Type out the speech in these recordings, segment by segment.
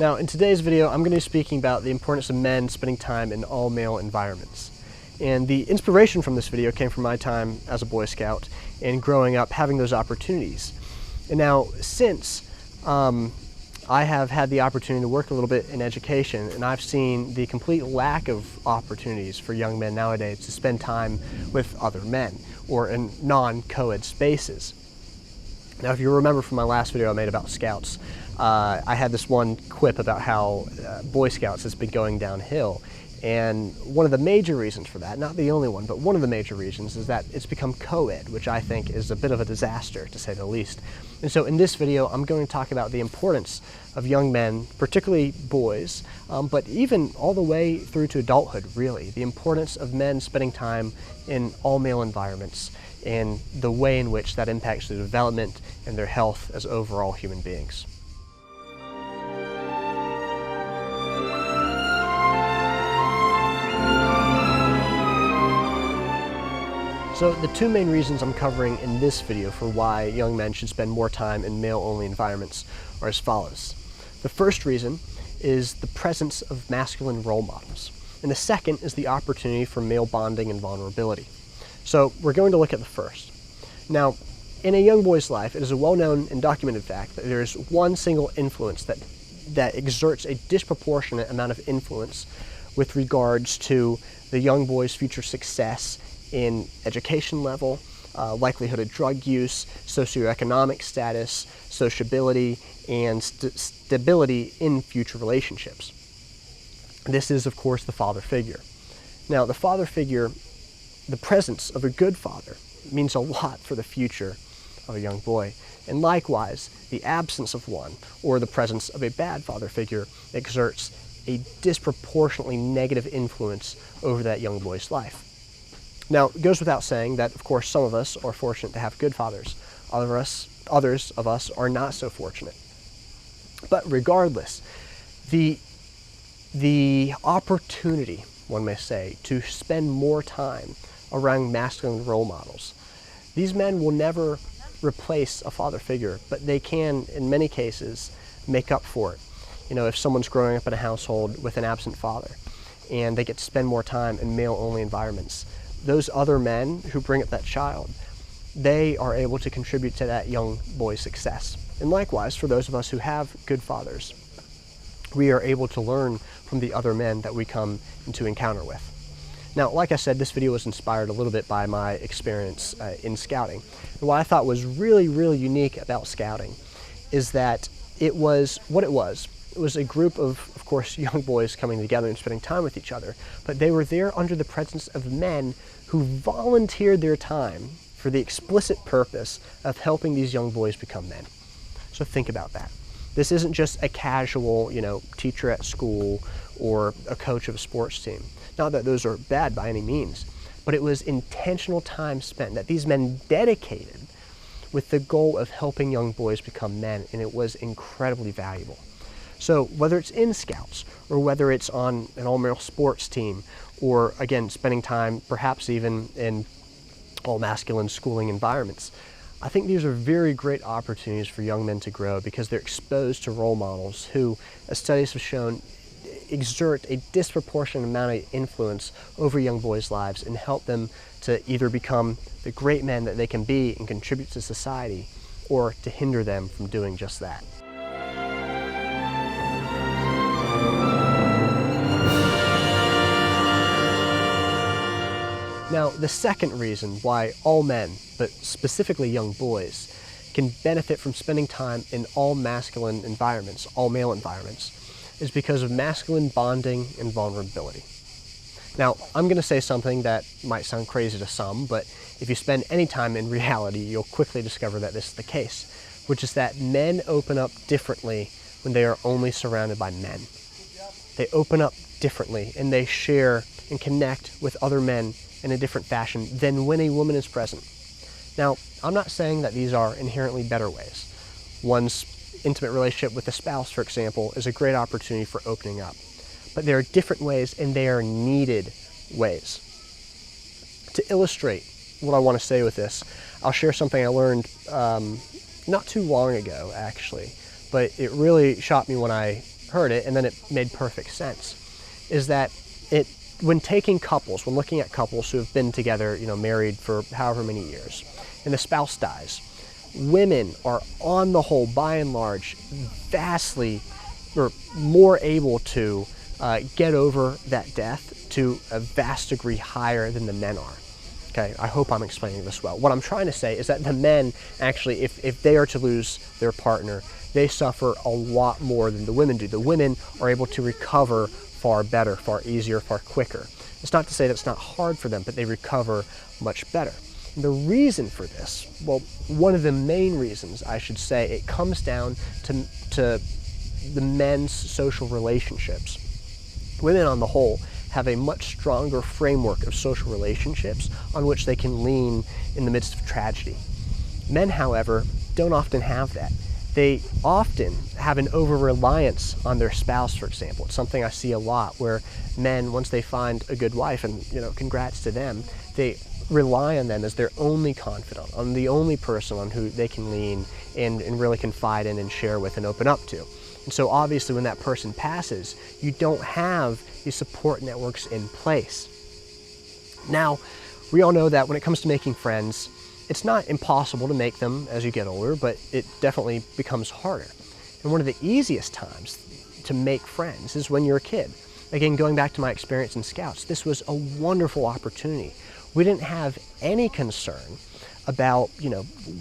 Now, in today's video, I'm going to be speaking about the importance of men spending time in all-male environments. And the inspiration from this video came from my time as a Boy Scout and growing up having those opportunities. And now, since I have had the opportunity to work a little bit in education, and I've seen the complete lack of opportunities for young men nowadays to spend time with other men or in non-co-ed spaces. Now, if you remember from my last video I made about Scouts, I had this one quip about how Boy Scouts has been going downhill. And one of the major reasons for that, not the only one, but one of the major reasons is that it's become co-ed, which I think is a bit of a disaster, to say the least. And so in this video, I'm going to talk about the importance of young men, particularly boys, but even all the way through to adulthood, really, the importance of men spending time in all-male environments and the way in which that impacts their development and their health as overall human beings. So the two main reasons I'm covering in this video for why young men should spend more time in male-only environments are as follows. The first reason is the presence of masculine role models, and the second is the opportunity for male bonding and vulnerability. So we're going to look at the first. Now, in a young boy's life, it is a well-known and documented fact that there is one single influence that exerts a disproportionate amount of influence with regards to the young boy's future success in education level, likelihood of drug use, socioeconomic status, sociability, and stability in future relationships. This is, of course, the father figure. Now, the father figure, the presence of a good father, means a lot for the future of a young boy. And likewise, the absence of one, or the presence of a bad father figure, exerts a disproportionately negative influence over that young boy's life. Now, it goes without saying that, of course, some of us are fortunate to have good fathers. Others of us are not so fortunate. But regardless, the opportunity, one may say, to spend more time around masculine role models. These men will never replace a father figure, but they can, in many cases, make up for it. You know, if someone's growing up in a household with an absent father and they get to spend more time in male-only environments, those other men who bring up that child, they are able to contribute to that young boy's success. And likewise, for those of us who have good fathers, we are able to learn from the other men that we come into encounter with. Now, like I said, this video was inspired a little bit by my experience in scouting. And what I thought was really, really unique about scouting is that it was what it was. It was a group of course, young boys coming together and spending time with each other, but they were there under the presence of men who volunteered their time for the explicit purpose of helping these young boys become men. So think about that. This isn't just a casual, teacher at school or a coach of a sports team. Not that those are bad by any means, but it was intentional time spent that these men dedicated with the goal of helping young boys become men, and it was incredibly valuable. So whether it's in Scouts or whether it's on an all-male sports team or, again, spending time perhaps even in all-masculine schooling environments, I think these are very great opportunities for young men to grow because they're exposed to role models who, as studies have shown, exert a disproportionate amount of influence over young boys' lives and help them to either become the great men that they can be and contribute to society, or to hinder them from doing just that. Now, the second reason why all men, but specifically young boys, can benefit from spending time in all masculine environments, all male environments, is because of masculine bonding and vulnerability. Now, I'm going to say something that might sound crazy to some, but if you spend any time in reality, you'll quickly discover that this is the case, which is that men open up differently when they are only surrounded by men. They open up differently and they share and connect with other men in a different fashion than when a woman is present. Now, I'm not saying that these are inherently better ways. One's intimate relationship with a spouse, for example, is a great opportunity for opening up. But there are different ways, and they are needed ways. To illustrate what I want to say with this, I'll share something I learned not too long ago, actually, but it really shocked me when I heard it and then it made perfect sense, is that when looking at couples who have been together, married for however many years, and the spouse dies, women are on the whole, by and large, vastly or more able to get over that death to a vast degree higher than the men are. Okay, I hope I'm explaining this well. What I'm trying to say is that the men actually, if they are to lose their partner, they suffer a lot more than the women do. The women are able to recover far better, far easier, far quicker. It's not to say that it's not hard for them, but they recover much better. And the reason for this, well, one of the main reasons, I should say, it comes down to the men's social relationships. Women on the whole have a much stronger framework of social relationships on which they can lean in the midst of tragedy. Men, however, don't often have that. They often have an over-reliance on their spouse, for example. It's something I see a lot where men, once they find a good wife, and congrats to them, they rely on them as their only confidant, on the only person on who they can lean and really confide in and share with and open up to. And so obviously when that person passes, you don't have these support networks in place. Now, we all know that when it comes to making friends, it's not impossible to make them as you get older, but it definitely becomes harder. And one of the easiest times to make friends is when you're a kid. Again, going back to my experience in Scouts, this was a wonderful opportunity. We didn't have any concern about,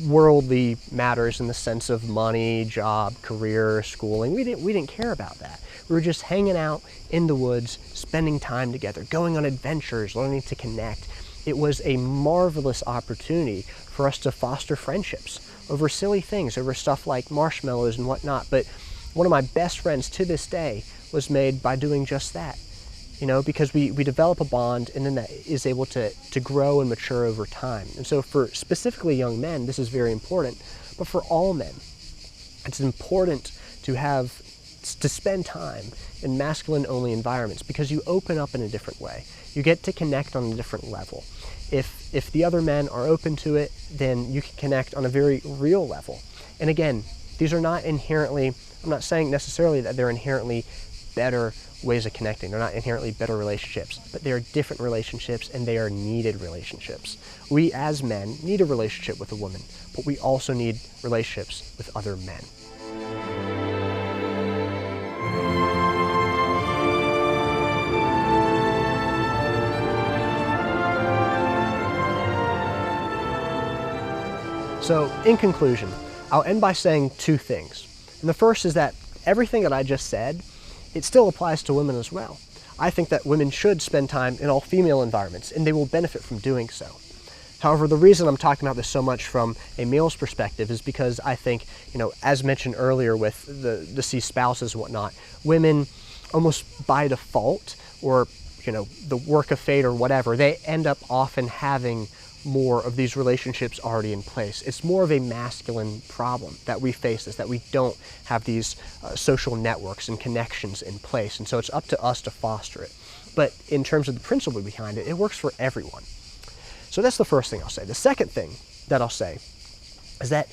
worldly matters in the sense of money, job, career, schooling. We didn't care about that. We were just hanging out in the woods, spending time together, going on adventures, learning to connect. It was a marvelous opportunity for us to foster friendships over silly things, over stuff like marshmallows and whatnot. But one of my best friends to this day was made by doing just that. Because we develop a bond, and then that is able to grow and mature over time. And so for specifically young men, this is very important, but for all men, it's important to spend time in masculine-only environments because you open up in a different way. You get to connect on a different level. If the other men are open to it, then you can connect on a very real level. And again, these are not inherently, I'm not saying necessarily that they're inherently better ways of connecting. They're not inherently better relationships, but they are different relationships and they are needed relationships. We as men need a relationship with a woman, but we also need relationships with other men. So in conclusion, I'll end by saying two things. And the first is that everything that I just said, it still applies to women as well. I think that women should spend time in all female environments, and they will benefit from doing so. However, the reason I'm talking about this so much from a male's perspective is because I think, as mentioned earlier with the deceased spouses and whatnot, women almost by default, or, the work of fate or whatever, they end up often having more of these relationships already in place. It's more of a masculine problem that we face, is that we don't have these social networks and connections in place, and so it's up to us to foster it. But in terms of the principle behind it, it works for everyone. So that's the first thing I'll say. The second thing that I'll say is that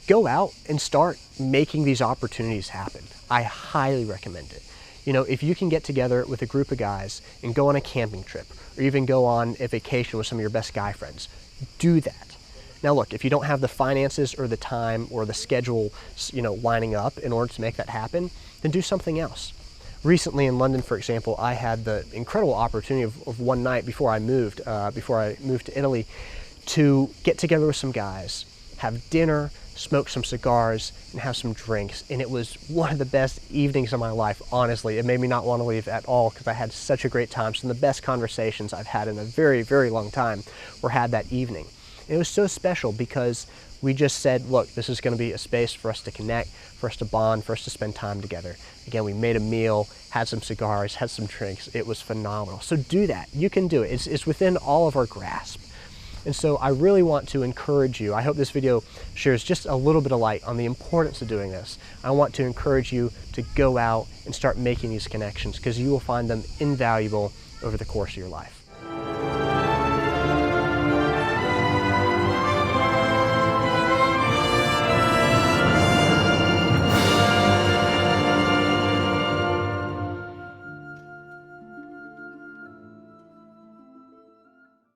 go out and start making these opportunities happen. I highly recommend it. If you can get together with a group of guys and go on a camping trip, or even go on a vacation with some of your best guy friends, do that. Now look, if you don't have the finances or the time or the schedule, lining up in order to make that happen, then do something else. Recently in London, for example, I had the incredible opportunity of one night before I moved to Italy, to get together with some guys, have dinner, smoke some cigars, and have some drinks. And it was one of the best evenings of my life, honestly. It made me not want to leave at all because I had such a great time. Some of the best conversations I've had in a very, very long time were had that evening. And it was so special because we just said, look, this is going to be a space for us to connect, for us to bond, for us to spend time together. Again, we made a meal, had some cigars, had some drinks. It was phenomenal. So do that. You can do it. It's within all of our grasp. And so I really want to encourage you. I hope this video shares just a little bit of light on the importance of doing this. I want to encourage you to go out and start making these connections because you will find them invaluable over the course of your life.